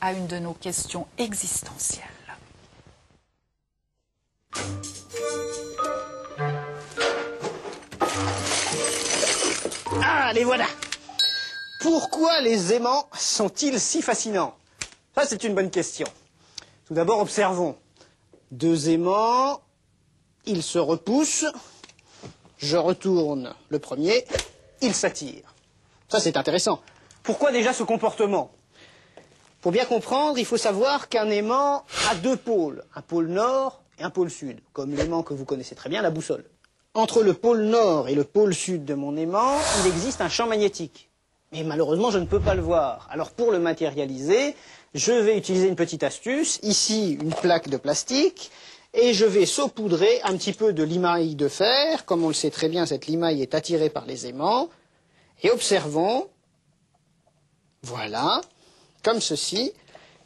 à une de nos questions existentielles. Ah, les voilà! Pourquoi les aimants sont-ils si fascinants? Ça, c'est une bonne question. Tout d'abord, observons. Deux aimants, ils se repoussent. Je retourne le premier, ils s'attirent. Ça, c'est intéressant. Pourquoi déjà ce comportement? Pour bien comprendre, il faut savoir qu'un aimant a deux pôles, un pôle nord et un pôle sud, comme l'aimant que vous connaissez très bien, la boussole. Entre le pôle nord et le pôle sud de mon aimant, il existe un champ magnétique. Mais malheureusement, je ne peux pas le voir. Alors pour le matérialiser, je vais utiliser une petite astuce. Ici, une plaque de plastique. Et je vais saupoudrer un petit peu de limaille de fer. Comme on le sait très bien, cette limaille est attirée par les aimants. Et observons. Voilà. Comme ceci.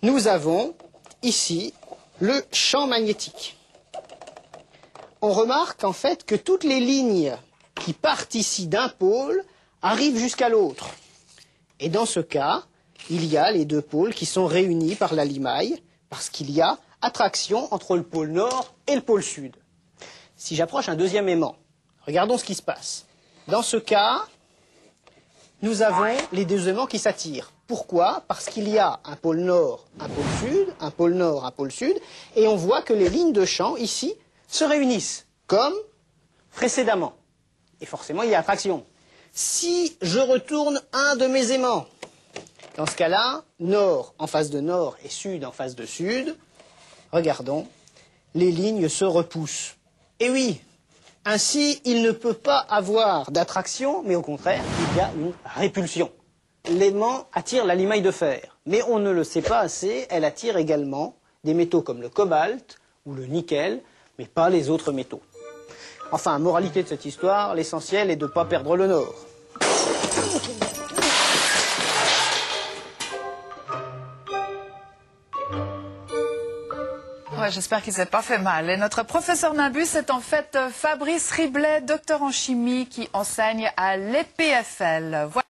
Nous avons ici le champ magnétique. On remarque en fait que toutes les lignes qui partent ici d'un pôle arrivent jusqu'à l'autre. Et dans ce cas, il y a les deux pôles qui sont réunis par la limaille, parce qu'il y a attraction entre le pôle nord et le pôle sud. Si j'approche un deuxième aimant, regardons ce qui se passe. Dans ce cas, nous avons les deux aimants qui s'attirent. Pourquoi? Parce qu'il y a un pôle nord, un pôle sud, un pôle nord, un pôle sud, et on voit que les lignes de champ, ici, se réunissent, comme précédemment. Et forcément, il y a attraction. Si je retourne un de mes aimants, dans ce cas-là, nord en face de nord et sud en face de sud, regardons, les lignes se repoussent. Et oui, ainsi, il ne peut pas avoir d'attraction, mais au contraire, il y a une répulsion. L'aimant attire la limaille de fer, mais on ne le sait pas assez, elle attire également des métaux comme le cobalt ou le nickel, mais pas les autres métaux. Enfin, moralité de cette histoire, l'essentiel est de ne pas perdre le nord. Ouais, j'espère qu'il ne s'est pas fait mal. Et notre professeur Nimbus est en fait Fabrice Riblet, docteur en chimie qui enseigne à l'EPFL. Voilà.